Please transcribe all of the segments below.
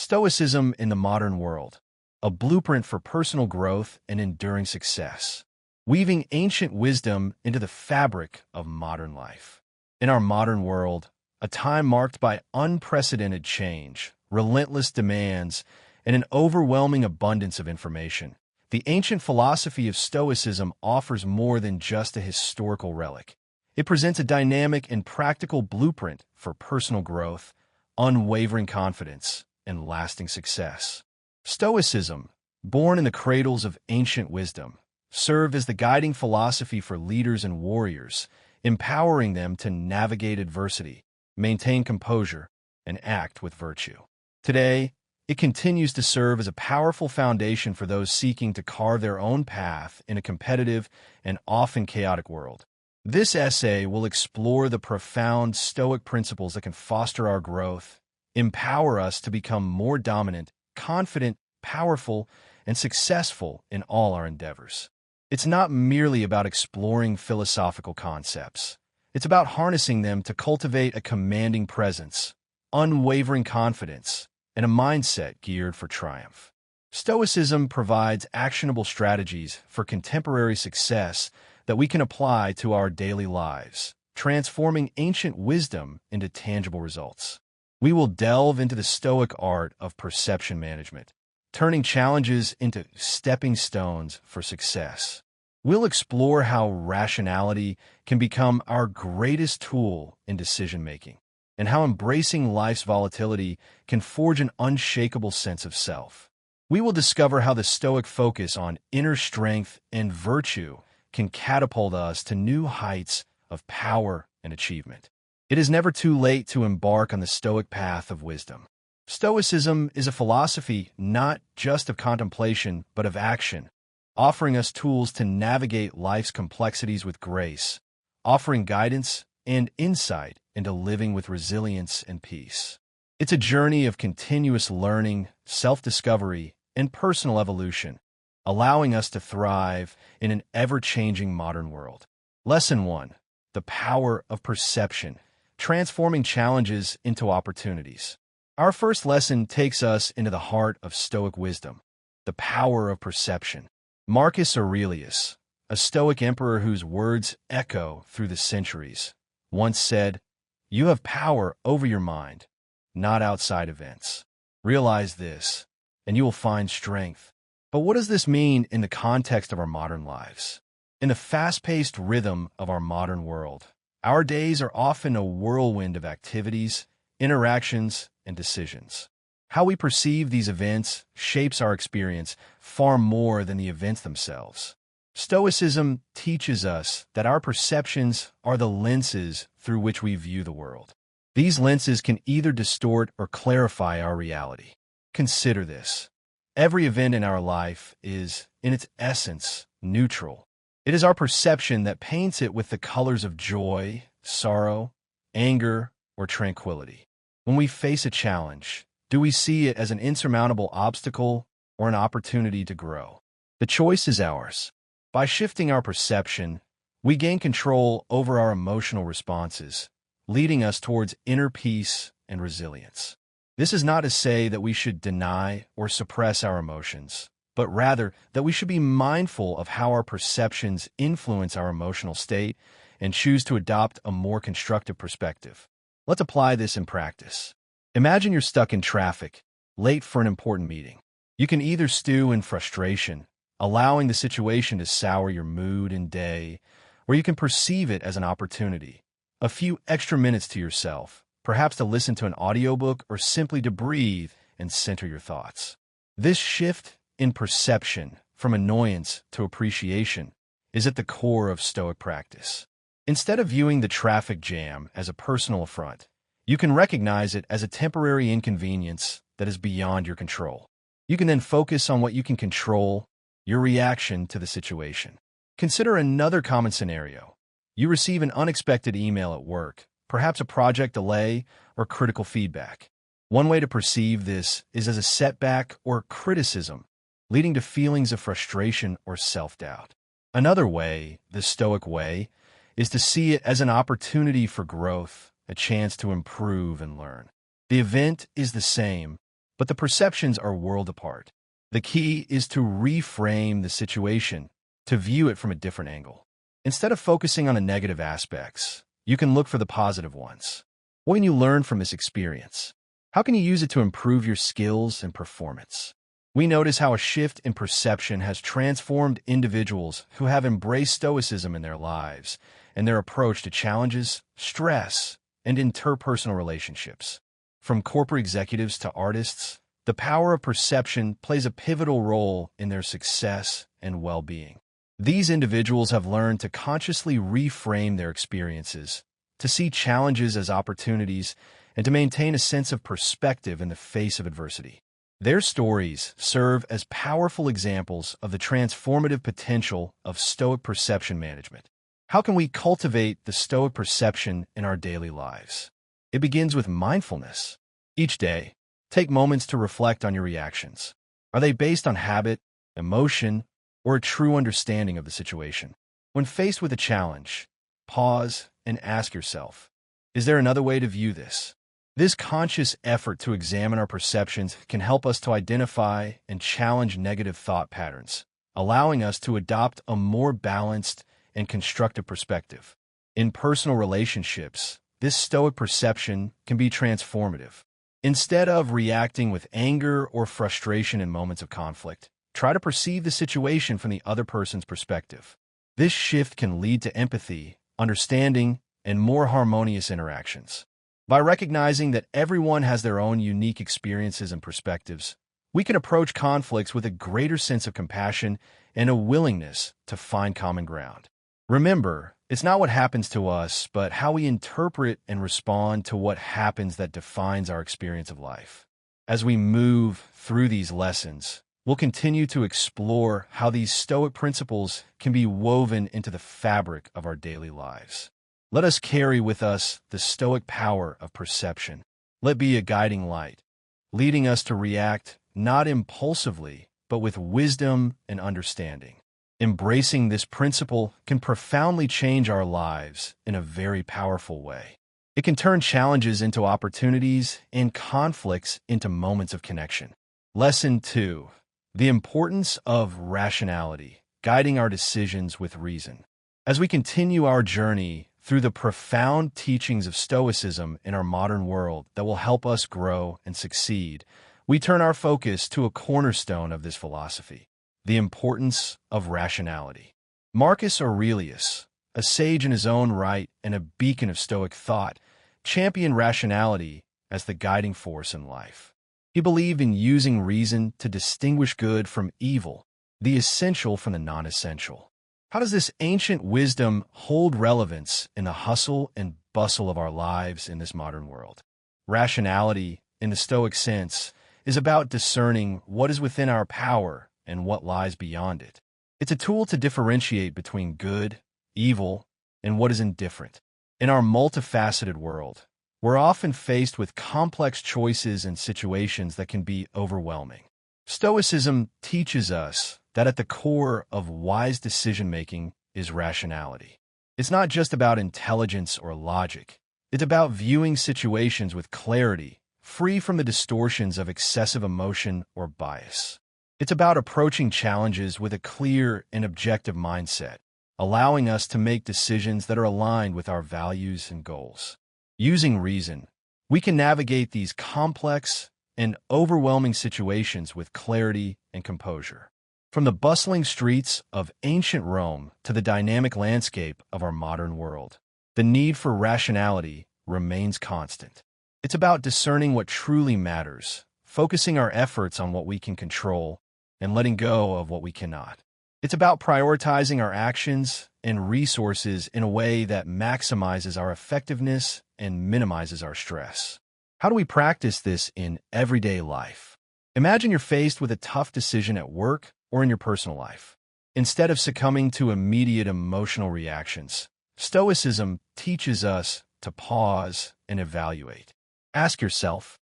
Stoicism in the modern world, a blueprint for personal growth and enduring success, weaving ancient wisdom into the fabric of modern life. In our modern world, a time marked by unprecedented change, relentless demands, and an overwhelming abundance of information, the ancient philosophy of Stoicism offers more than just a historical relic. It presents a dynamic and practical blueprint for personal growth, unwavering confidence, and lasting success. Stoicism, born in the cradles of ancient wisdom, served as the guiding philosophy for leaders and warriors, empowering them to navigate adversity, maintain composure, and act with virtue. Today, it continues to serve as a powerful foundation for those seeking to carve their own path in a competitive and often chaotic world. This essay will explore the profound Stoic principles that can foster our growth, empower us to become more dominant, confident, powerful, and successful in all our endeavors. It's not merely about exploring philosophical concepts. It's about harnessing them to cultivate a commanding presence, unwavering confidence, and a mindset geared for triumph. Stoicism provides actionable strategies for contemporary success that we can apply to our daily lives, transforming ancient wisdom into tangible results. We will delve into the Stoic art of perception management, turning challenges into stepping stones for success. We'll explore how rationality can become our greatest tool in decision-making, and how embracing life's volatility can forge an unshakable sense of self. We will discover how the Stoic focus on inner strength and virtue can catapult us to new heights of power and achievement. It is never too late to embark on the Stoic path of wisdom. Stoicism is a philosophy not just of contemplation, but of action, offering us tools to navigate life's complexities with grace, offering guidance and insight into living with resilience and peace. It's a journey of continuous learning, self-discovery, and personal evolution, allowing us to thrive in an ever-changing modern world. Lesson 1. The power of perception, transforming challenges into opportunities. Our first lesson takes us into the heart of Stoic wisdom, the power of perception. Marcus Aurelius, a Stoic emperor whose words echo through the centuries, once said, "You have power over your mind, not outside events. Realize this, and you will find strength." But what does this mean in the context of our modern lives? In the fast-paced rhythm of our modern world, our days are often a whirlwind of activities, interactions, and decisions. How we perceive these events shapes our experience far more than the events themselves. Stoicism teaches us that our perceptions are the lenses through which we view the world. These lenses can either distort or clarify our reality. Consider this. Every event in our life is, in its essence, neutral. It is our perception that paints it with the colors of joy, sorrow, anger, or tranquility. When we face a challenge, do we see it as an insurmountable obstacle or an opportunity to grow? The choice is ours. By shifting our perception, we gain control over our emotional responses, leading us towards inner peace and resilience. This is not to say that we should deny or suppress our emotions, but rather that we should be mindful of how our perceptions influence our emotional state and choose to adopt a more constructive perspective. Let's apply this in practice. Imagine you're stuck in traffic, late for an important meeting. You can either stew in frustration, allowing the situation to sour your mood and day, or you can perceive it as an opportunity, a few extra minutes to yourself, perhaps to listen to an audiobook or simply to breathe and center your thoughts. This shift in perception from annoyance to appreciation is at the core of Stoic practice. Instead of viewing the traffic jam as a personal affront, you can recognize it as a temporary inconvenience that is beyond your control. You can then focus on what you can control, your reaction to the situation. Consider another common scenario. You receive an unexpected email at work, perhaps a project delay or critical feedback. One way to perceive this is as a setback or criticism, leading to feelings of frustration or self-doubt. Another way, the Stoic way, is to see it as an opportunity for growth, a chance to improve and learn. The event is the same, but the perceptions are world apart. The key is to reframe the situation, to view it from a different angle. Instead of focusing on the negative aspects, you can look for the positive ones. What can you learn from this experience? How can you use it to improve your skills and performance? We notice how a shift in perception has transformed individuals who have embraced Stoicism in their lives and their approach to challenges, stress, and interpersonal relationships. From corporate executives to artists, the power of perception plays a pivotal role in their success and well-being. These individuals have learned to consciously reframe their experiences, to see challenges as opportunities, and to maintain a sense of perspective in the face of adversity. Their stories serve as powerful examples of the transformative potential of Stoic perception management. How can we cultivate the Stoic perception in our daily lives? It begins with mindfulness. Each day, take moments to reflect on your reactions. Are they based on habit, emotion, or a true understanding of the situation? When faced with a challenge, pause and ask yourself, is there another way to view this? This conscious effort to examine our perceptions can help us to identify and challenge negative thought patterns, allowing us to adopt a more balanced and constructive perspective. In personal relationships, this Stoic perception can be transformative. Instead of reacting with anger or frustration in moments of conflict, try to perceive the situation from the other person's perspective. This shift can lead to empathy, understanding, and more harmonious interactions. By recognizing that everyone has their own unique experiences and perspectives, we can approach conflicts with a greater sense of compassion and a willingness to find common ground. Remember, it's not what happens to us, but how we interpret and respond to what happens that defines our experience of life. As we move through these lessons, we'll continue to explore how these Stoic principles can be woven into the fabric of our daily lives. Let us carry with us the Stoic power of perception. Let be a guiding light, leading us to react not impulsively, but with wisdom and understanding. Embracing this principle can profoundly change our lives in a very powerful way. It can turn challenges into opportunities and conflicts into moments of connection. Lesson 2. The importance of rationality, guiding our decisions with reason. As we continue our journey through the profound teachings of Stoicism in our modern world that will help us grow and succeed, we turn our focus to a cornerstone of this philosophy, the importance of rationality. Marcus Aurelius, a sage in his own right and a beacon of Stoic thought, championed rationality as the guiding force in life. He believed in using reason to distinguish good from evil, the essential from the non-essential. How does this ancient wisdom hold relevance in the hustle and bustle of our lives in this modern world? Rationality, in the Stoic sense, is about discerning what is within our power and what lies beyond it. It's a tool to differentiate between good, evil, and what is indifferent. In our multifaceted world, we're often faced with complex choices and situations that can be overwhelming. Stoicism teaches us that at the core of wise decision-making is rationality. It's not just about intelligence or logic. It's about viewing situations with clarity, free from the distortions of excessive emotion or bias. It's about approaching challenges with a clear and objective mindset, allowing us to make decisions that are aligned with our values and goals. Using reason, we can navigate these complex and overwhelming situations with clarity and composure. From the bustling streets of ancient Rome to the dynamic landscape of our modern world, the need for rationality remains constant. It's about discerning what truly matters, focusing our efforts on what we can control, and letting go of what we cannot. It's about prioritizing our actions and resources in a way that maximizes our effectiveness and minimizes our stress. How do we practice this in everyday life? Imagine you're faced with a tough decision at work or in your personal life. Instead of succumbing to immediate emotional reactions, Stoicism teaches us to pause and evaluate. Ask yourself,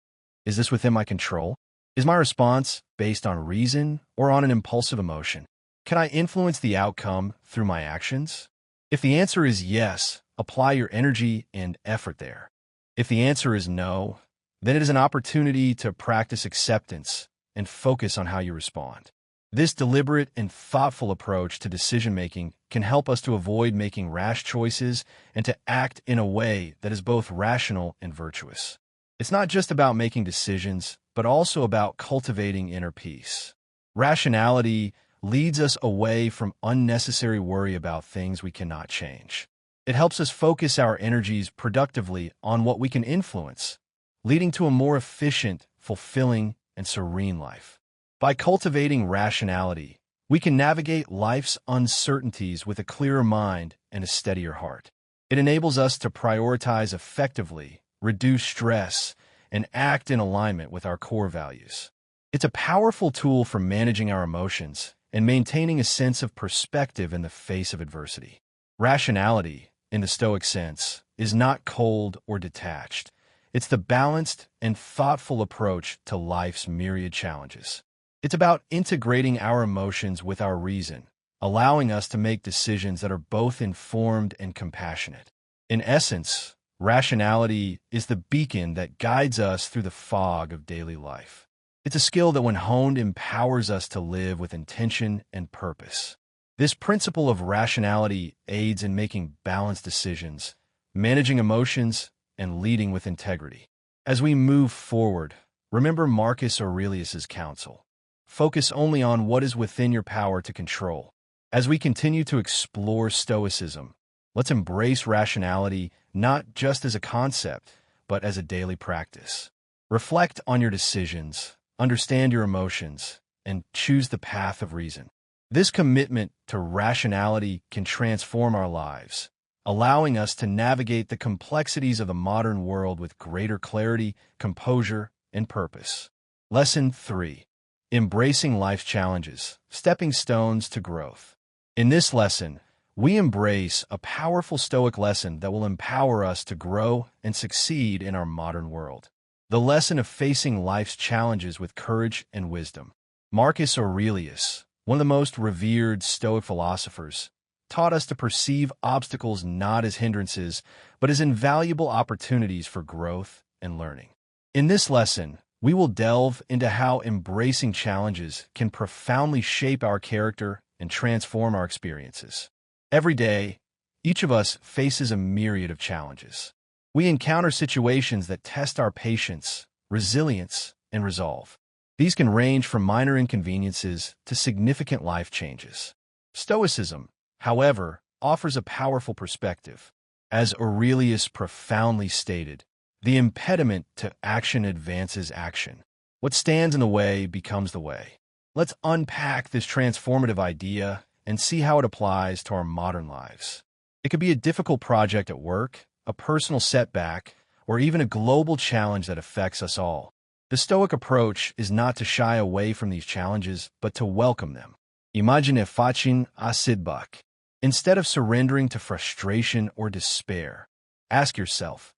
is this within my control? Is my response based on reason or on an impulsive emotion? Can I influence the outcome through my actions? If the answer is yes, apply your energy and effort there. If the answer is no, then it is an opportunity to practice acceptance and focus on how you respond. This deliberate and thoughtful approach to decision-making can help us to avoid making rash choices and to act in a way that is both rational and virtuous. It's not just about making decisions, but also about cultivating inner peace. Rationality leads us away from unnecessary worry about things we cannot change. It helps us focus our energies productively on what we can influence, leading to a more efficient, fulfilling, and serene life. By cultivating rationality, we can navigate life's uncertainties with a clearer mind and a steadier heart. It enables us to prioritize effectively, reduce stress, and act in alignment with our core values. It's a powerful tool for managing our emotions and maintaining a sense of perspective in the face of adversity. Rationality, in the Stoic sense, is not cold or detached. It's the balanced and thoughtful approach to life's myriad challenges. It's about integrating our emotions with our reason, allowing us to make decisions that are both informed and compassionate. In essence, rationality is the beacon that guides us through the fog of daily life. It's a skill that, when honed, empowers us to live with intention and purpose. This principle of rationality aids in making balanced decisions, managing emotions, and leading with integrity. As we move forward, remember Marcus Aurelius's counsel. Focus only on what is within your power to control. As we continue to explore Stoicism, let's embrace rationality not just as a concept, but as a daily practice. Reflect on your decisions, understand your emotions, and choose the path of reason. This commitment to rationality can transform our lives, allowing us to navigate the complexities of the modern world with greater clarity, composure, and purpose. Lesson 3. Embracing life's challenges, stepping stones to growth. In this lesson, we embrace a powerful Stoic lesson that will empower us to grow and succeed in our modern world. The lesson of facing life's challenges with courage and wisdom. Marcus Aurelius, one of the most revered Stoic philosophers, taught us to perceive obstacles not as hindrances, but as invaluable opportunities for growth and learning. In this lesson, we will delve into how embracing challenges can profoundly shape our character and transform our experiences. Every day, each of us faces a myriad of challenges. We encounter situations that test our patience, resilience, and resolve. These can range from minor inconveniences to significant life changes. Stoicism, however, offers a powerful perspective. As Aurelius profoundly stated, the impediment to action advances action. What stands in the way becomes the way. Let's unpack this transformative idea and see how it applies to our modern lives. It could be a difficult project at work, a personal setback, or even a global challenge that affects us all. The Stoic approach is not to shy away from these challenges, but to welcome them. Imagine facing a setback. Instead of surrendering to frustration or despair, ask yourself,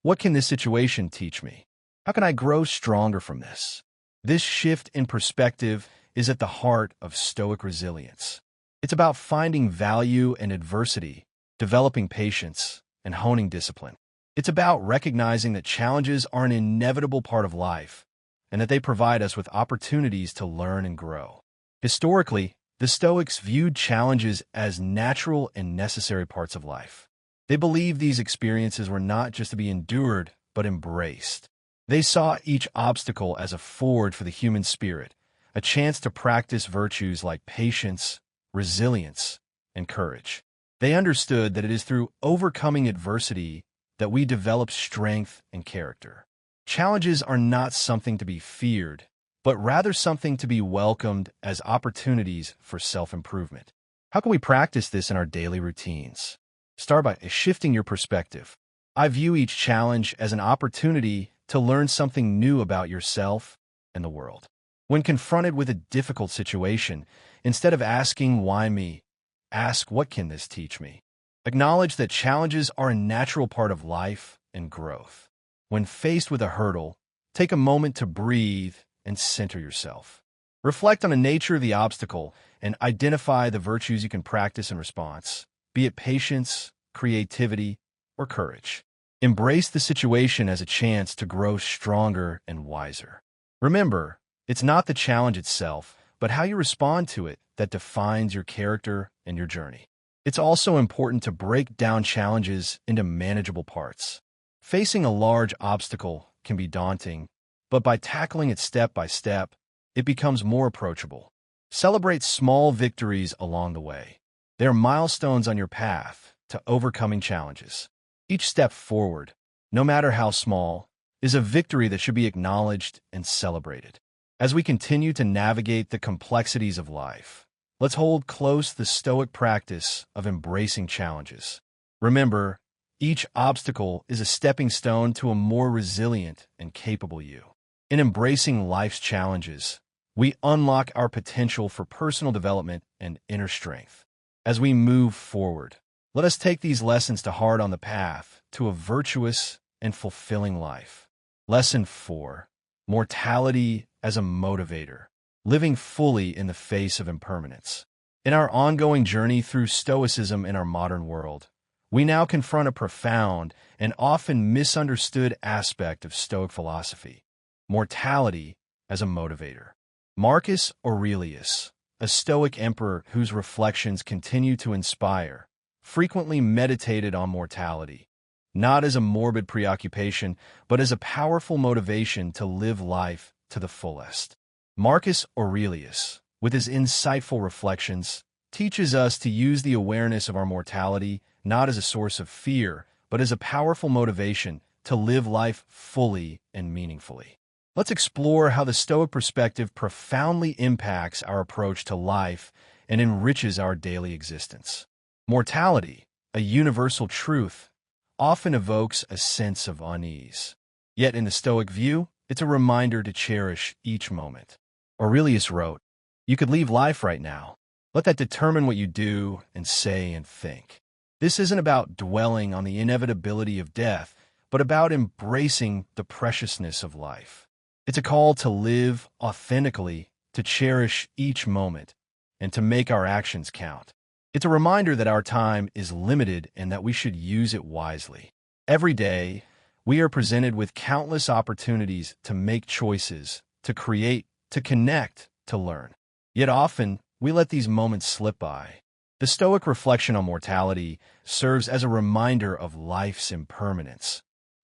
what can this situation teach me? How can I grow stronger from this? This shift in perspective is at the heart of Stoic resilience. It's about finding value in adversity, developing patience, and honing discipline. It's about recognizing that challenges are an inevitable part of life and that they provide us with opportunities to learn and grow. Historically, the Stoics viewed challenges as natural and necessary parts of life. They believed these experiences were not just to be endured, but embraced. They saw each obstacle as a forge for the human spirit, a chance to practice virtues like patience, resilience, and courage. They understood that it is through overcoming adversity that we develop strength and character. Challenges are not something to be feared, but rather something to be welcomed as opportunities for self-improvement. How can we practice this in our daily routines? Start by shifting your perspective. I view each challenge as an opportunity to learn something new about yourself and the world. When confronted with a difficult situation, instead of asking, "Why me?" ask, "What can this teach me?" Acknowledge that challenges are a natural part of life and growth. When faced with a hurdle, take a moment to breathe and center yourself. Reflect on the nature of the obstacle and identify the virtues you can practice in response, be it patience, creativity, or courage. Embrace the situation as a chance to grow stronger and wiser. Remember, it's not the challenge itself, but how you respond to it that defines your character and your journey. It's also important to break down challenges into manageable parts. Facing a large obstacle can be daunting, but by tackling it step by step, it becomes more approachable. Celebrate small victories along the way. They are milestones on your path to overcoming challenges. Each step forward, no matter how small, is a victory that should be acknowledged and celebrated. As we continue to navigate the complexities of life, let's hold close the Stoic practice of embracing challenges. Remember, each obstacle is a stepping stone to a more resilient and capable you. In embracing life's challenges, we unlock our potential for personal development and inner strength. As we move forward, let us take these lessons to heart on the path to a virtuous and fulfilling life. Lesson 4. Mortality as a motivator. Living fully in the face of impermanence. In our ongoing journey through Stoicism in our modern world, we now confront a profound and often misunderstood aspect of Stoic philosophy: mortality as a motivator. Marcus Aurelius, a Stoic emperor whose reflections continue to inspire, frequently meditated on mortality, not as a morbid preoccupation, but as a powerful motivation to live life to the fullest. Marcus Aurelius, with his insightful reflections, teaches us to use the awareness of our mortality not as a source of fear, but as a powerful motivation to live life fully and meaningfully. Let's explore how the Stoic perspective profoundly impacts our approach to life and enriches our daily existence. Mortality, a universal truth, often evokes a sense of unease. Yet in the Stoic view, it's a reminder to cherish each moment. Aurelius wrote, "You could leave life right now. Let that determine what you do and say and think." This isn't about dwelling on the inevitability of death, but about embracing the preciousness of life. It's a call to live authentically, to cherish each moment, and to make our actions count. It's a reminder that our time is limited and that we should use it wisely. Every day, we are presented with countless opportunities to make choices, to create, to connect, to learn. Yet often, we let these moments slip by. The Stoic reflection on mortality serves as a reminder of life's impermanence,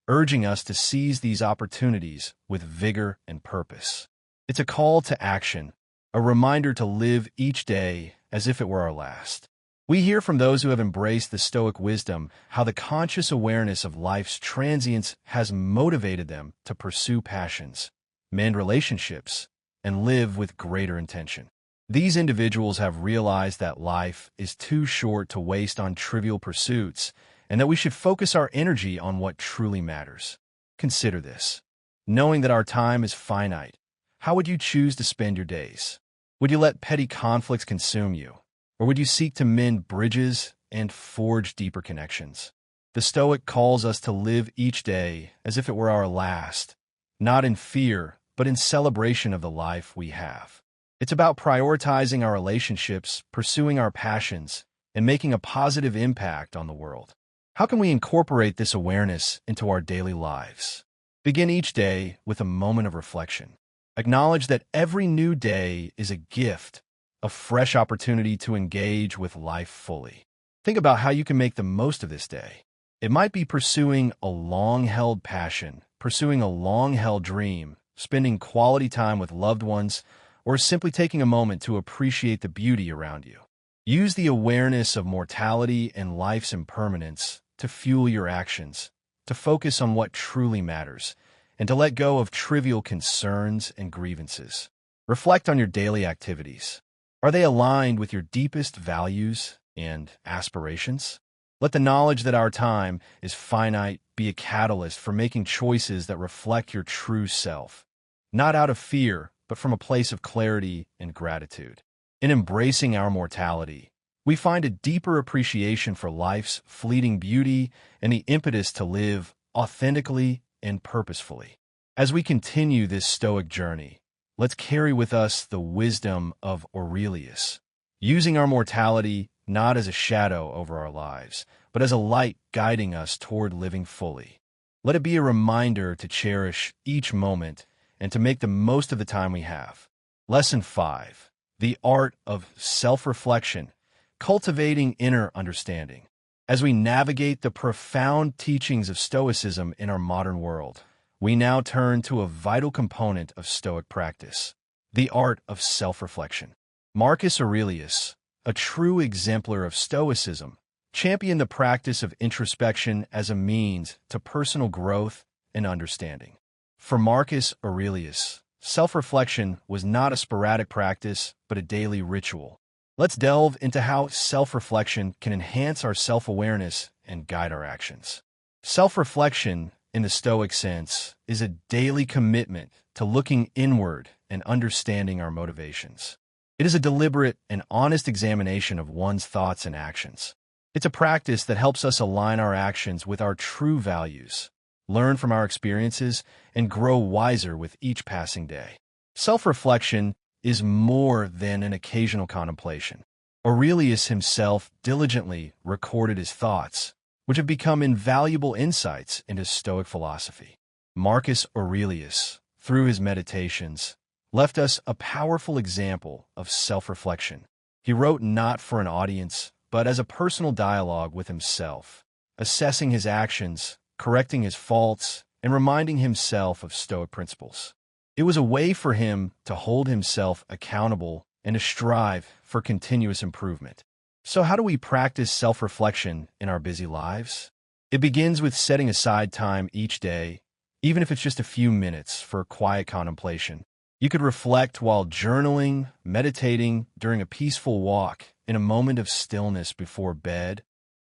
urging us to seize these opportunities with vigor and purpose. It's a call to action, a reminder to live each day as if it were our last. We hear from those who have embraced the Stoic wisdom how the conscious awareness of life's transience has motivated them to pursue passions, mend relationships, and live with greater intention. These individuals have realized that life is too short to waste on trivial pursuits, and that we should focus our energy on what truly matters. Consider this. Knowing that our time is finite, how would you choose to spend your days? Would you let petty conflicts consume you? Or would you seek to mend bridges and forge deeper connections? The Stoic calls us to live each day as if it were our last, not in fear, but in celebration of the life we have. It's about prioritizing our relationships, pursuing our passions, and making a positive impact on the world. How can we incorporate this awareness into our daily lives? Begin each day with a moment of reflection. Acknowledge that every new day is a gift, a fresh opportunity to engage with life fully. Think about how you can make the most of this day. It might be pursuing a long-held passion, pursuing a long-held dream, spending quality time with loved ones, or simply taking a moment to appreciate the beauty around you. Use the awareness of mortality and life's impermanence to fuel your actions, to focus on what truly matters, and to let go of trivial concerns and grievances. Reflect on your daily activities. Are they aligned with your deepest values and aspirations? Let the knowledge that our time is finite be a catalyst for making choices that reflect your true self, not out of fear, but from a place of clarity and gratitude. In embracing our mortality, we find a deeper appreciation for life's fleeting beauty and the impetus to live authentically and purposefully. As we continue this Stoic journey, let's carry with us the wisdom of Aurelius, using our mortality not as a shadow over our lives, but as a light guiding us toward living fully. Let it be a reminder to cherish each moment and to make the most of the time we have. Lesson 5. The art of self-reflection, cultivating inner understanding. As we navigate the profound teachings of Stoicism in our modern world, we now turn to a vital component of Stoic practice, the art of self-reflection. Marcus Aurelius, a true exemplar of Stoicism, championed the practice of introspection as a means to personal growth and understanding. For Marcus Aurelius, self-reflection was not a sporadic practice, but a daily ritual. Let's delve into how self-reflection can enhance our self-awareness and guide our actions. Self-reflection, in the Stoic sense, is a daily commitment to looking inward and understanding our motivations. It is a deliberate and honest examination of one's thoughts and actions. It's a practice that helps us align our actions with our true values, learn from our experiences, and grow wiser with each passing day. Self-reflection is more than an occasional contemplation. Aurelius himself diligently recorded his thoughts, which have become invaluable insights into Stoic philosophy. Marcus Aurelius, through his meditations, left us a powerful example of self-reflection. He wrote not for an audience, but as a personal dialogue with himself, assessing his actions, correcting his faults, and reminding himself of Stoic principles. It was a way for him to hold himself accountable and to strive for continuous improvement. So how do we practice self-reflection in our busy lives? It begins with setting aside time each day, even if it's just a few minutes, for quiet contemplation. You could reflect while journaling, meditating, during a peaceful walk, in a moment of stillness before bed,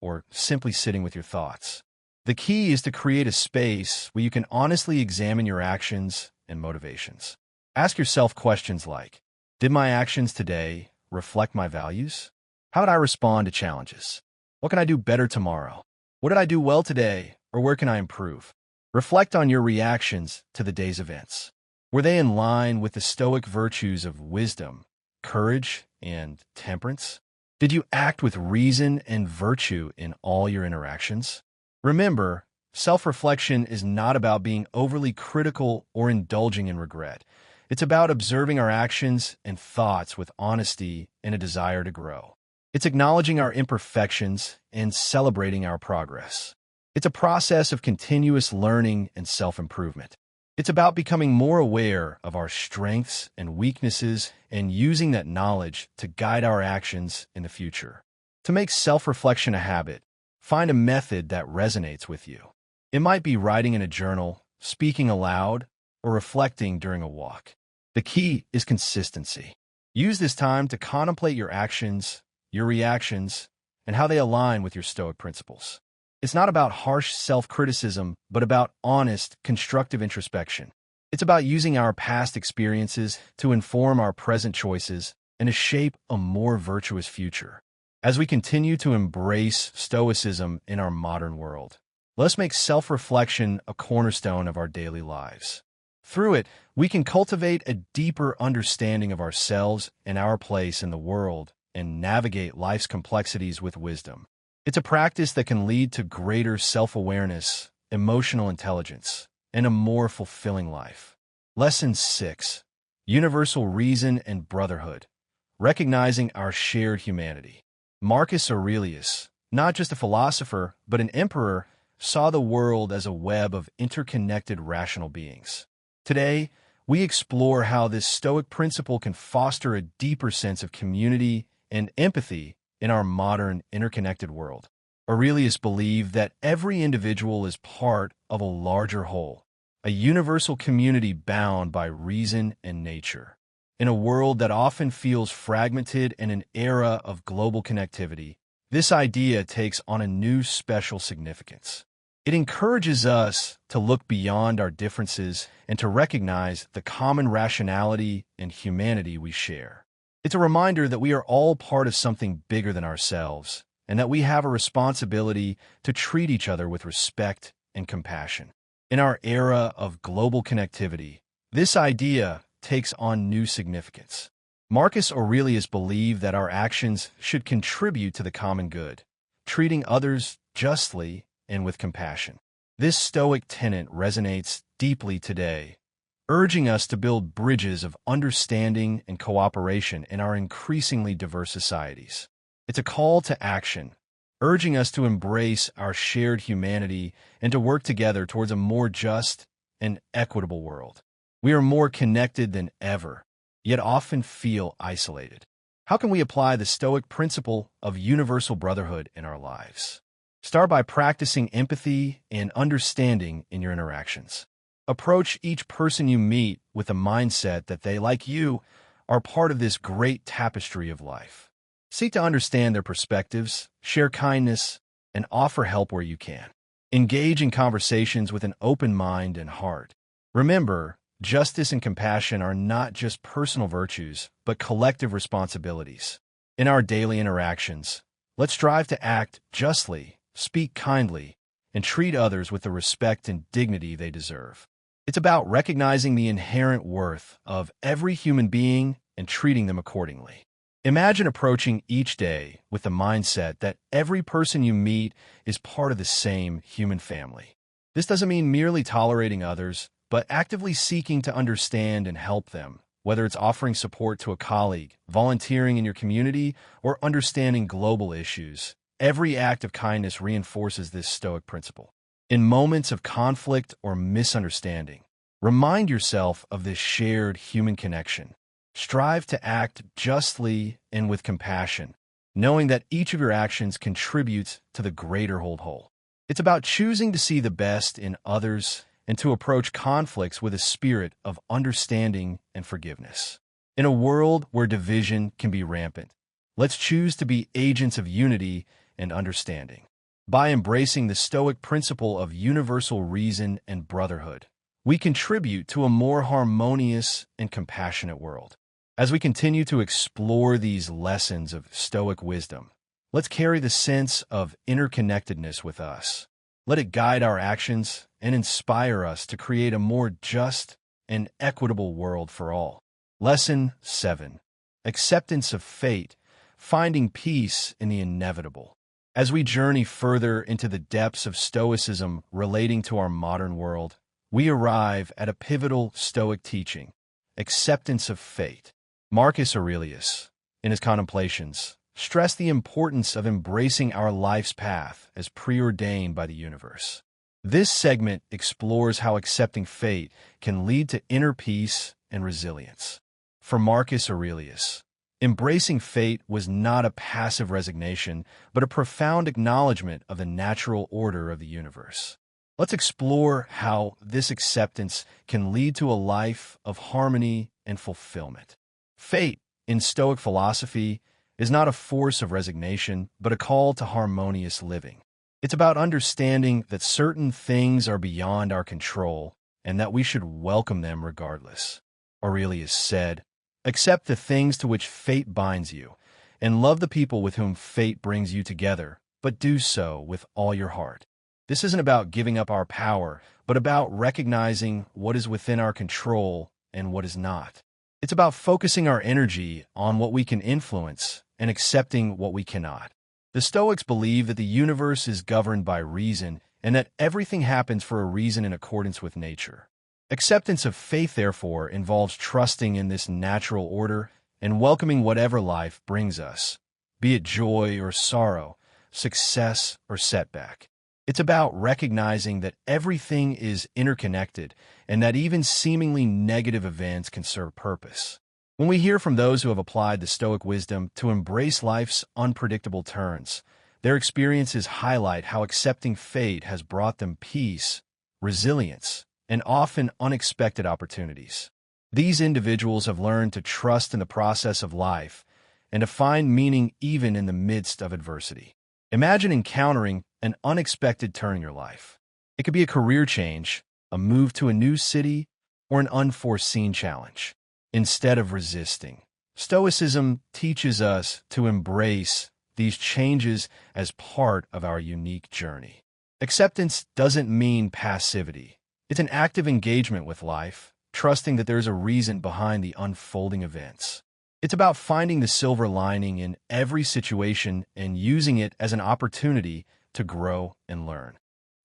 or simply sitting with your thoughts. The key is to create a space where you can honestly examine your actions and motivations. Ask yourself questions like, did my actions today reflect my values? How did I respond to challenges? What can I do better tomorrow? What did I do well today, or where can I improve? Reflect on your reactions to the day's events. Were they in line with the Stoic virtues of wisdom, courage, and temperance? Did you act with reason and virtue in all your interactions? Remember, self-reflection is not about being overly critical or indulging in regret. It's about observing our actions and thoughts with honesty and a desire to grow. It's acknowledging our imperfections and celebrating our progress. It's a process of continuous learning and self-improvement. It's about becoming more aware of our strengths and weaknesses and using that knowledge to guide our actions in the future. To make self-reflection a habit, find a method that resonates with you. It might be writing in a journal, speaking aloud, or reflecting during a walk. The key is consistency. Use this time to contemplate your actions, your reactions, and how they align with your Stoic principles. It's not about harsh self-criticism, but about honest, constructive introspection. It's about using our past experiences to inform our present choices and to shape a more virtuous future. As we continue to embrace Stoicism in our modern world, let's make self-reflection a cornerstone of our daily lives. Through it, we can cultivate a deeper understanding of ourselves and our place in the world and navigate life's complexities with wisdom. It's a practice that can lead to greater self-awareness, emotional intelligence, and a more fulfilling life. Lesson 6. Universal Reason and Brotherhood. Recognizing our shared humanity. Marcus Aurelius, not just a philosopher, but an emperor, saw the world as a web of interconnected rational beings. Today, we explore how this Stoic principle can foster a deeper sense of community and empathy in our modern, interconnected world. Aurelius believed that every individual is part of a larger whole, a universal community bound by reason and nature. In a world that often feels fragmented in an era of global connectivity, this idea takes on a new special significance. It encourages us to look beyond our differences and to recognize the common rationality and humanity we share. It's a reminder that we are all part of something bigger than ourselves, and that we have a responsibility to treat each other with respect and compassion. In our era of global connectivity, this idea takes on new significance. Marcus Aurelius believed that our actions should contribute to the common good, treating others justly and with compassion. This Stoic tenet resonates deeply today, urging us to build bridges of understanding and cooperation in our increasingly diverse societies. It's a call to action, urging us to embrace our shared humanity and to work together towards a more just and equitable world. We are more connected than ever, yet often feel isolated. How can we apply the Stoic principle of universal brotherhood in our lives? Start by practicing empathy and understanding in your interactions. Approach each person you meet with the mindset that they, like you, are part of this great tapestry of life. Seek to understand their perspectives, share kindness, and offer help where you can. Engage in conversations with an open mind and heart. Remember, justice and compassion are not just personal virtues, but collective responsibilities. In our daily interactions, let's strive to act justly, speak kindly, and treat others with the respect and dignity they deserve. It's about recognizing the inherent worth of every human being and treating them accordingly. Imagine approaching each day with the mindset that every person you meet is part of the same human family. This doesn't mean merely tolerating others, but actively seeking to understand and help them, whether it's offering support to a colleague, volunteering in your community, or understanding global issues. Every act of kindness reinforces this Stoic principle. In moments of conflict or misunderstanding, remind yourself of this shared human connection. Strive to act justly and with compassion, knowing that each of your actions contributes to the greater whole. It's about choosing to see the best in others and to approach conflicts with a spirit of understanding and forgiveness. In a world where division can be rampant, let's choose to be agents of unity and understanding. By embracing the Stoic principle of universal reason and brotherhood, we contribute to a more harmonious and compassionate world. As we continue to explore these lessons of Stoic wisdom, let's carry the sense of interconnectedness with us. Let it guide our actions and inspire us to create a more just and equitable world for all. Lesson 7. Acceptance of fate, finding peace in the inevitable. As we journey further into the depths of Stoicism relating to our modern world, we arrive at a pivotal Stoic teaching, acceptance of fate. Marcus Aurelius, in his Contemplations, stressed the importance of embracing our life's path as preordained by the universe. This segment explores how accepting fate can lead to inner peace and resilience. For Marcus Aurelius, embracing fate was not a passive resignation, but a profound acknowledgement of the natural order of the universe. Let's explore how this acceptance can lead to a life of harmony and fulfillment. Fate, in Stoic philosophy, is not a force of resignation, but a call to harmonious living. It's about understanding that certain things are beyond our control and that we should welcome them regardless. Aurelius said, "Accept the things to which fate binds you, and love the people with whom fate brings you together, but do so with all your heart." This isn't about giving up our power, but about recognizing what is within our control and what is not. It's about focusing our energy on what we can influence and accepting what we cannot. The Stoics believe that the universe is governed by reason and that everything happens for a reason in accordance with nature. Acceptance of faith, therefore, involves trusting in this natural order and welcoming whatever life brings us, be it joy or sorrow, success or setback. It's about recognizing that everything is interconnected and that even seemingly negative events can serve purpose. When we hear from those who have applied the Stoic wisdom to embrace life's unpredictable turns, their experiences highlight how accepting fate has brought them peace, resilience, and often unexpected opportunities. These individuals have learned to trust in the process of life and to find meaning even in the midst of adversity. Imagine encountering an unexpected turn in your life. It could be a career change, a move to a new city, or an unforeseen challenge. Instead of resisting, Stoicism teaches us to embrace these changes as part of our unique journey. Acceptance doesn't mean passivity. It's an active engagement with life, trusting that there's a reason behind the unfolding events. It's about finding the silver lining in every situation and using it as an opportunity to grow and learn.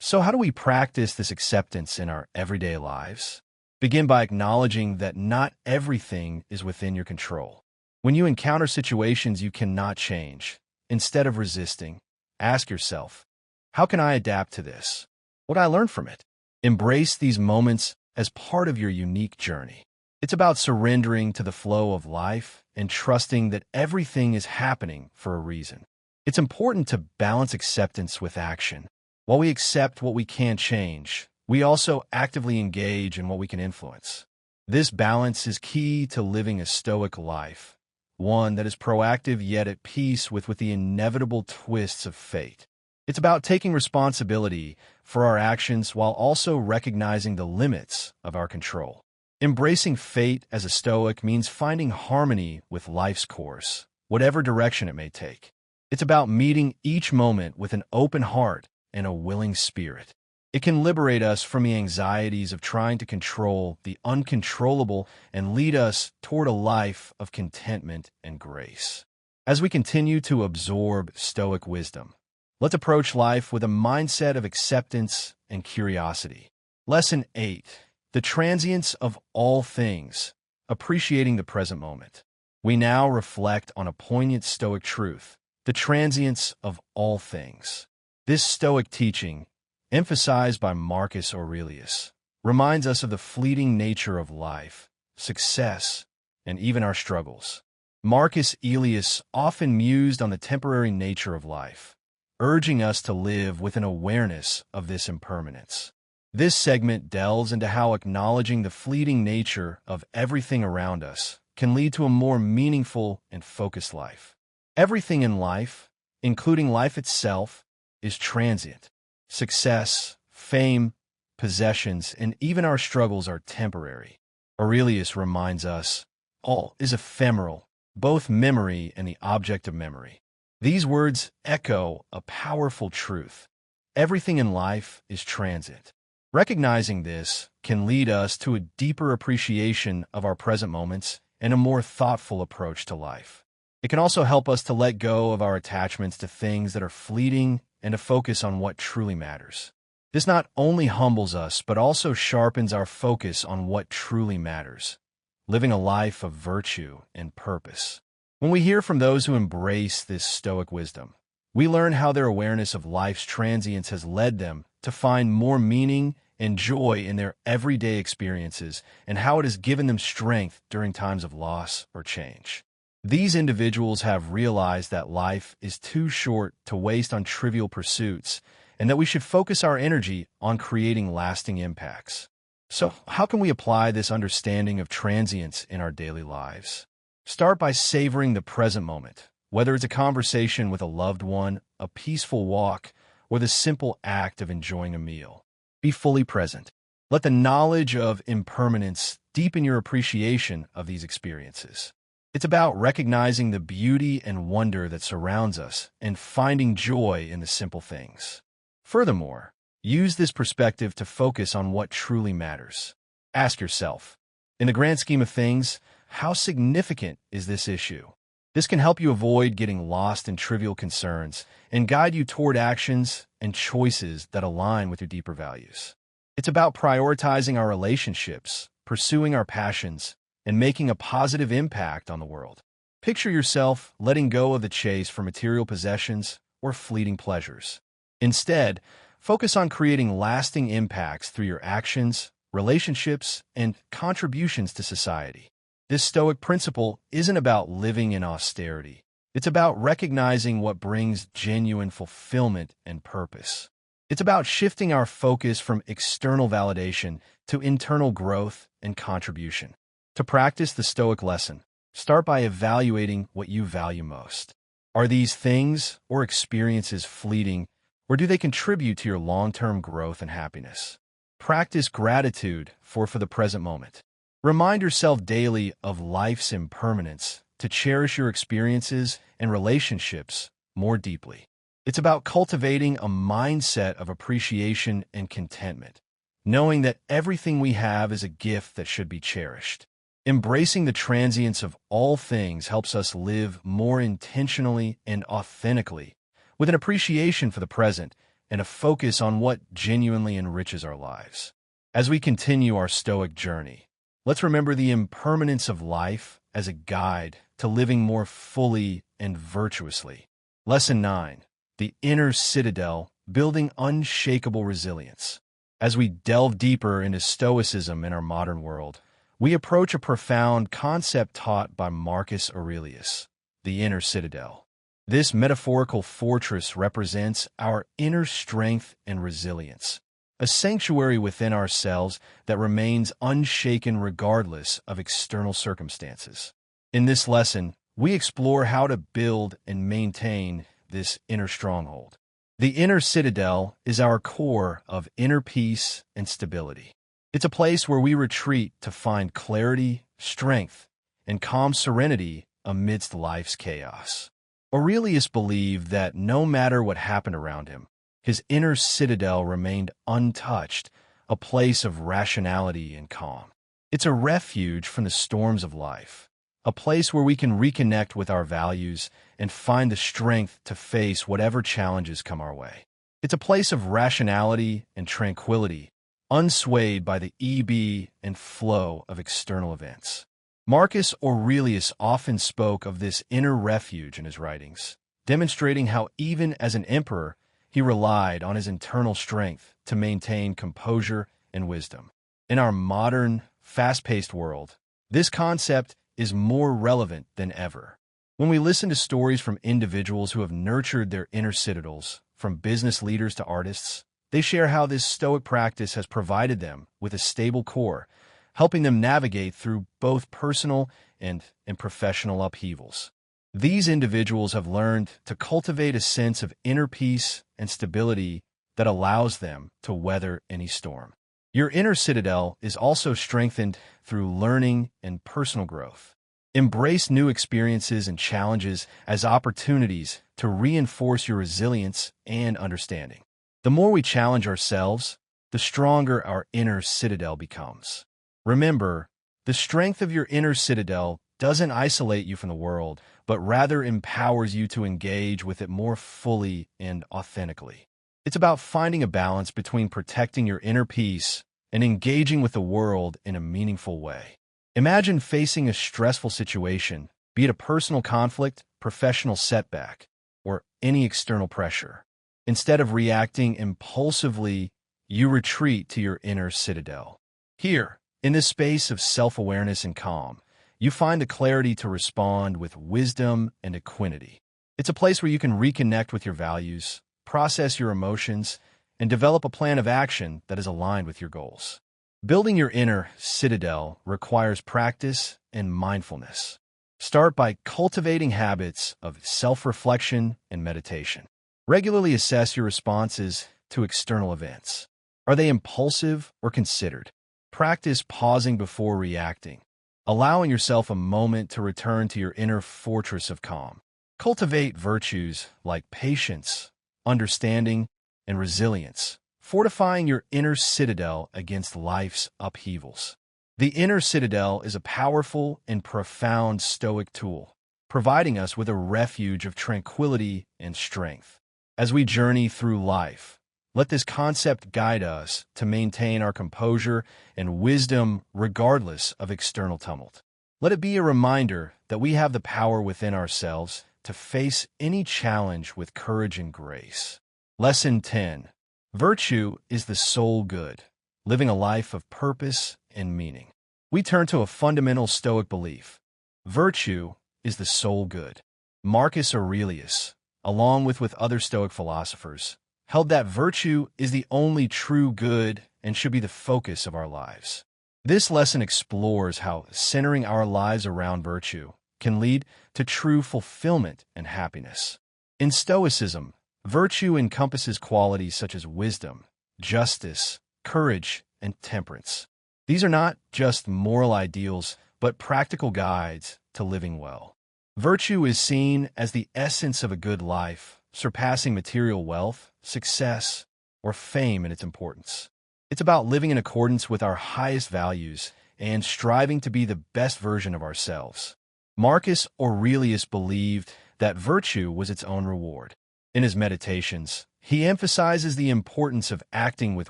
So how do we practice this acceptance in our everyday lives? Begin by acknowledging that not everything is within your control. When you encounter situations you cannot change, instead of resisting, ask yourself, how can I adapt to this? What I learn from it? Embrace these moments as part of your unique journey. It's about surrendering to the flow of life and trusting that everything is happening for a reason. It's important to balance acceptance with action. While we accept what we can't change, we also actively engage in what we can influence. This balance is key to living a stoic life, one that is proactive yet at peace with the inevitable twists of fate. It's about taking responsibility for our actions while also recognizing the limits of our control. Embracing fate as a Stoic means finding harmony with life's course, whatever direction it may take. It's about meeting each moment with an open heart and a willing spirit. It can liberate us from the anxieties of trying to control the uncontrollable and lead us toward a life of contentment and grace. As we continue to absorb Stoic wisdom, let's approach life with a mindset of acceptance and curiosity. Lesson 8. The transience of all things, appreciating the present moment. We now reflect on a poignant Stoic truth, the transience of all things. This Stoic teaching, emphasized by Marcus Aurelius, reminds us of the fleeting nature of life, success, and even our struggles. Marcus Aurelius often mused on the temporary nature of life, urging us to live with an awareness of this impermanence. This segment delves into how acknowledging the fleeting nature of everything around us can lead to a more meaningful and focused life. Everything in life, including life itself, is transient. Success, fame, possessions, and even our struggles are temporary. Aurelius reminds us, all is ephemeral, both memory and the object of memory. These words echo a powerful truth. Everything in life is transient. Recognizing this can lead us to a deeper appreciation of our present moments and a more thoughtful approach to life. It can also help us to let go of our attachments to things that are fleeting and to focus on what truly matters. This not only humbles us, but also sharpens our focus on what truly matters, living a life of virtue and purpose. When we hear from those who embrace this Stoic wisdom, we learn how their awareness of life's transience has led them to find more meaning and joy in their everyday experiences, and how it has given them strength during times of loss or change. These individuals have realized that life is too short to waste on trivial pursuits, and that we should focus our energy on creating lasting impacts. So, how can we apply this understanding of transience in our daily lives? Start by savoring the present moment, whether it's a conversation with a loved one, a peaceful walk, or the simple act of enjoying a meal. Be fully present. Let the knowledge of impermanence deepen your appreciation of these experiences. It's about recognizing the beauty and wonder that surrounds us and finding joy in the simple things. Furthermore, use this perspective to focus on what truly matters. Ask yourself, in the grand scheme of things, how significant is this issue? This can help you avoid getting lost in trivial concerns and guide you toward actions and choices that align with your deeper values. It's about prioritizing our relationships, pursuing our passions, and making a positive impact on the world. Picture yourself letting go of the chase for material possessions or fleeting pleasures. Instead, focus on creating lasting impacts through your actions, relationships, and contributions to society. This Stoic principle isn't about living in austerity. It's about recognizing what brings genuine fulfillment and purpose. It's about shifting our focus from external validation to internal growth and contribution. To practice the Stoic lesson, start by evaluating what you value most. Are these things or experiences fleeting, or do they contribute to your long-term growth and happiness? Practice gratitude for the present moment. Remind yourself daily of life's impermanence to cherish your experiences and relationships more deeply. It's about cultivating a mindset of appreciation and contentment, knowing that everything we have is a gift that should be cherished. Embracing the transience of all things helps us live more intentionally and authentically, with an appreciation for the present and a focus on what genuinely enriches our lives. As we continue our Stoic journey, let's remember the impermanence of life as a guide to living more fully and virtuously. Lesson 9. The Inner Citadel, Building Unshakable Resilience. As we delve deeper into Stoicism in our modern world, we approach a profound concept taught by Marcus Aurelius, the inner citadel. This metaphorical fortress represents our inner strength and resilience, a sanctuary within ourselves that remains unshaken regardless of external circumstances. In this lesson, we explore how to build and maintain this inner stronghold. The inner citadel is our core of inner peace and stability. It's a place where we retreat to find clarity, strength, and calm serenity amidst life's chaos. Aurelius believed that no matter what happened around him, his inner citadel remained untouched, a place of rationality and calm. It's a refuge from the storms of life, a place where we can reconnect with our values and find the strength to face whatever challenges come our way. It's a place of rationality and tranquility, unswayed by the ebb and flow of external events. Marcus Aurelius often spoke of this inner refuge in his writings, demonstrating how even as an emperor, he relied on his internal strength to maintain composure and wisdom. In our modern, fast-paced world, this concept is more relevant than ever. When we listen to stories from individuals who have nurtured their inner citadels, from business leaders to artists, they share how this Stoic practice has provided them with a stable core, helping them navigate through both personal and professional upheavals. These individuals have learned to cultivate a sense of inner peace and stability that allows them to weather any storm. Your inner citadel is also strengthened through learning and personal growth. Embrace new experiences and challenges as opportunities to reinforce your resilience and understanding. The more we challenge ourselves, the stronger our inner citadel becomes. Remember, the strength of your inner citadel doesn't isolate you from the world, but rather empowers you to engage with it more fully and authentically. It's about finding a balance between protecting your inner peace and engaging with the world in a meaningful way. Imagine facing a stressful situation, be it a personal conflict, professional setback, or any external pressure. Instead of reacting impulsively, you retreat to your inner citadel. Here, in this space of self-awareness and calm, you find the clarity to respond with wisdom and equanimity. It's a place where you can reconnect with your values, process your emotions, and develop a plan of action that is aligned with your goals. Building your inner citadel requires practice and mindfulness. Start by cultivating habits of self-reflection and meditation. Regularly assess your responses to external events. Are they impulsive or considered? Practice pausing before reacting, allowing yourself a moment to return to your inner fortress of calm. Cultivate virtues like patience, understanding, and resilience, fortifying your inner citadel against life's upheavals. The inner citadel is a powerful and profound Stoic tool, providing us with a refuge of tranquility and strength. As we journey through life, let this concept guide us to maintain our composure and wisdom regardless of external tumult. Let it be a reminder that we have the power within ourselves to face any challenge with courage and grace. Lesson 10. Virtue is the sole good, living a life of purpose and meaning. We turn to a fundamental Stoic belief. Virtue is the sole good. Marcus Aurelius, along with other Stoic philosophers, held that virtue is the only true good and should be the focus of our lives. This lesson explores how centering our lives around virtue can lead to true fulfillment and happiness. In Stoicism, virtue encompasses qualities such as wisdom, justice, courage, and temperance. These are not just moral ideals, but practical guides to living well. Virtue is seen as the essence of a good life, surpassing material wealth, success, or fame in its importance. It's about living in accordance with our highest values and striving to be the best version of ourselves. Marcus Aurelius believed that virtue was its own reward. In his meditations, He emphasizes the importance of acting with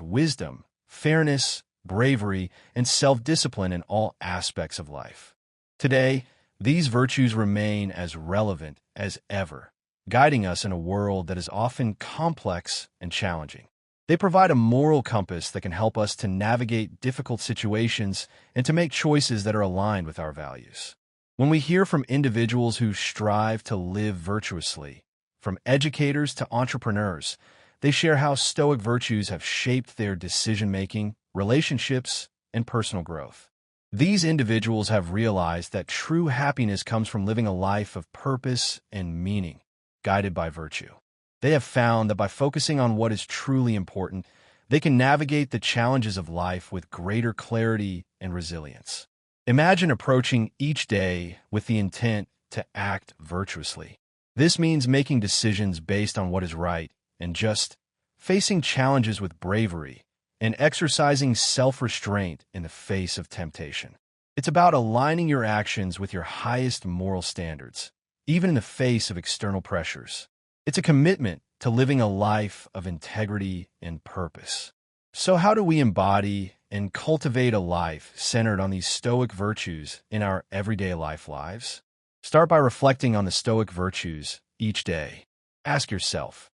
wisdom, fairness, bravery, and self-discipline in all aspects of life. Today, these virtues remain as relevant as ever, guiding us in a world that is often complex and challenging. They provide a moral compass that can help us to navigate difficult situations and to make choices that are aligned with our values. When we hear from individuals who strive to live virtuously, from educators to entrepreneurs, they share how Stoic virtues have shaped their decision-making, relationships, and personal growth. These individuals have realized that true happiness comes from living a life of purpose and meaning, guided by virtue. They have found that by focusing on what is truly important, they can navigate the challenges of life with greater clarity and resilience. Imagine approaching each day with the intent to act virtuously. This means making decisions based on what is right and just, facing challenges with bravery, and exercising self-restraint in the face of temptation. It's about aligning your actions with your highest moral standards, even in the face of external pressures. It's a commitment to living a life of integrity and purpose. So how do we embody and cultivate a life centered on these Stoic virtues in our everyday lives? Start by reflecting on the Stoic virtues each day. Ask yourself,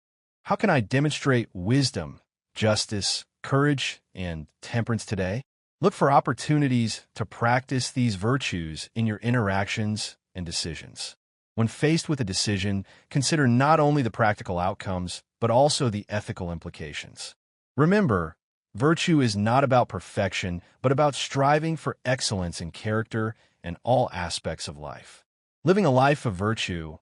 how can I demonstrate wisdom, justice, courage, and temperance today? Look for opportunities to practice these virtues in your interactions and decisions. When faced with a decision, consider not only the practical outcomes, but also the ethical implications. Remember, virtue is not about perfection, but about striving for excellence in character and all aspects of life. Living a life of virtue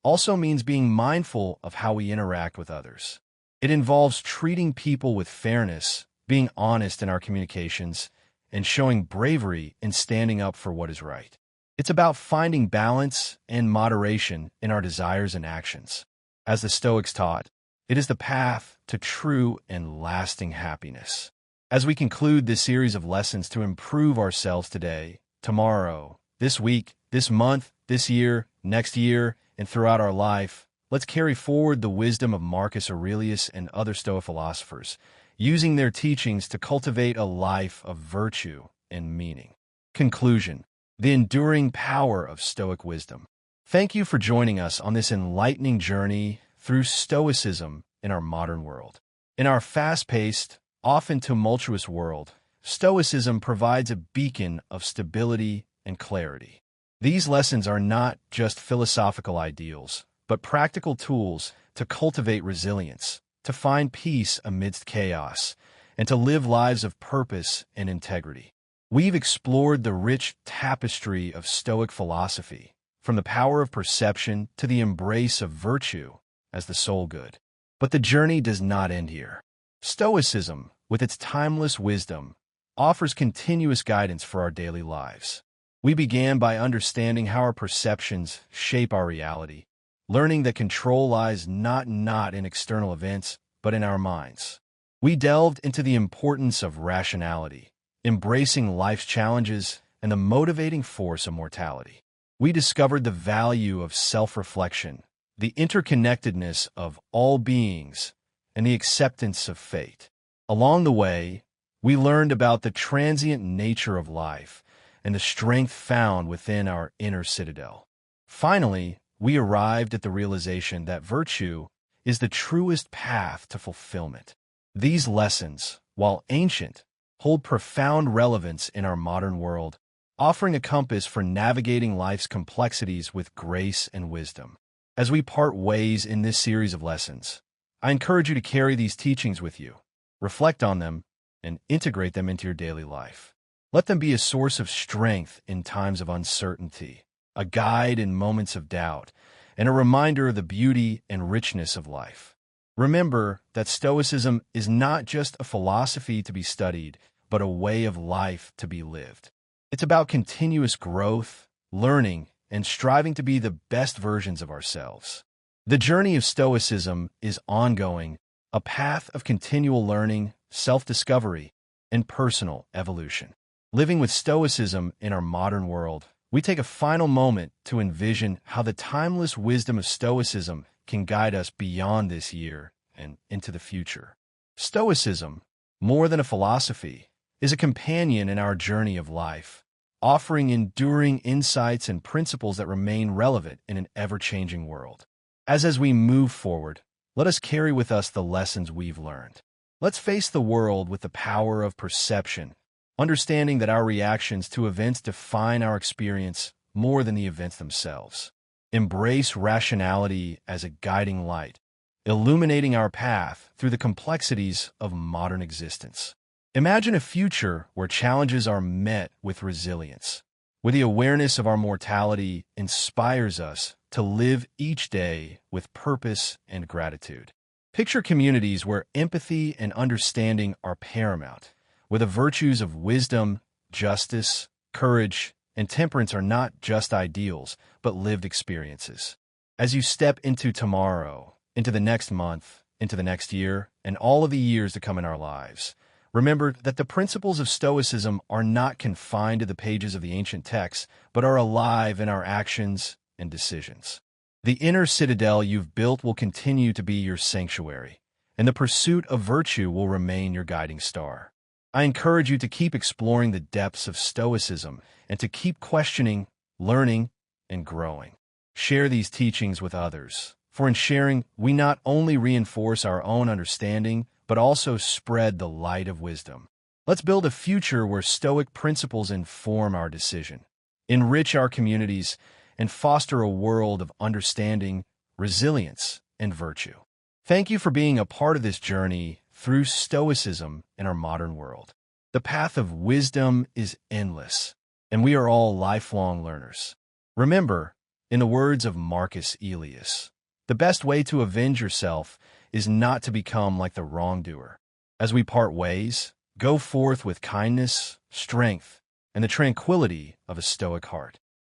also means being mindful of how we interact with others. It involves treating people with fairness, being honest in our communications, and showing bravery in standing up for what is right. It's about finding balance and moderation in our desires and actions. As the Stoics taught, it is the path to true and lasting happiness. As we conclude this series of lessons to improve ourselves today, tomorrow, this week, this month, this year, next year, and throughout our life, let's carry forward the wisdom of Marcus Aurelius and other Stoic philosophers, using their teachings to cultivate a life of virtue and meaning. Conclusion: the enduring power of Stoic wisdom. Thank you for joining us on this enlightening journey through Stoicism in our modern world. In our fast-paced, often tumultuous world, Stoicism provides a beacon of stability and clarity. These lessons are not just philosophical ideals, but practical tools to cultivate resilience, to find peace amidst chaos, and to live lives of purpose and integrity. We've explored the rich tapestry of Stoic philosophy, from the power of perception to the embrace of virtue as the sole good. But the journey does not end here. Stoicism, with its timeless wisdom, offers continuous guidance for our daily lives. We began by understanding how our perceptions shape our reality, learning that control lies not in external events, but in our minds. We delved into the importance of rationality, embracing life's challenges and the motivating force of mortality. We discovered the value of self-reflection, the interconnectedness of all beings, and the acceptance of fate. Along the way, we learned about the transient nature of life and the strength found within our inner citadel. Finally, we arrived at the realization that virtue is the truest path to fulfillment. These lessons, while ancient, hold profound relevance in our modern world, offering a compass for navigating life's complexities with grace and wisdom. As we part ways in this series of lessons, I encourage you to carry these teachings with you, reflect on them, and integrate them into your daily life. Let them be a source of strength in times of uncertainty, a guide in moments of doubt, and a reminder of the beauty and richness of life. Remember that Stoicism is not just a philosophy to be studied, but a way of life to be lived. It's about continuous growth, learning, and striving to be the best versions of ourselves. The journey of Stoicism is ongoing, a path of continual learning, self-discovery, and personal evolution. Living with Stoicism in our modern world, we take a final moment to envision how the timeless wisdom of Stoicism can guide us beyond this year and into the future. Stoicism, more than a philosophy, is a companion in our journey of life, offering enduring insights and principles that remain relevant in an ever-changing world. As we move forward, let us carry with us the lessons we've learned. Let's face the world with the power of perception, understanding that our reactions to events define our experience more than the events themselves. Embrace rationality as a guiding light, illuminating our path through the complexities of modern existence. Imagine a future where challenges are met with resilience, where the awareness of our mortality inspires us to live each day with purpose and gratitude. Picture communities where empathy and understanding are paramount, where the virtues of wisdom, justice, courage, and temperance are not just ideals, but lived experiences. As you step into tomorrow, into the next month, into the next year, and all of the years to come in our lives, remember that the principles of Stoicism are not confined to the pages of the ancient texts, but are alive in our actions and decisions. The inner citadel you've built will continue to be your sanctuary, and the pursuit of virtue will remain your guiding star. I encourage you to keep exploring the depths of Stoicism and to keep questioning, learning, and growing. Share these teachings with others, for in sharing, we not only reinforce our own understanding, but also spread the light of wisdom. Let's build a future where Stoic principles inform our decision, enrich our communities, and foster a world of understanding, resilience, and virtue. Thank you for being a part of this journey through Stoicism in our modern world. The path of wisdom is endless, and we are all lifelong learners. Remember, in the words of Marcus Aurelius, the best way to avenge yourself is not to become like the wrongdoer. As we part ways, go forth with kindness, strength, and the tranquility of a Stoic heart.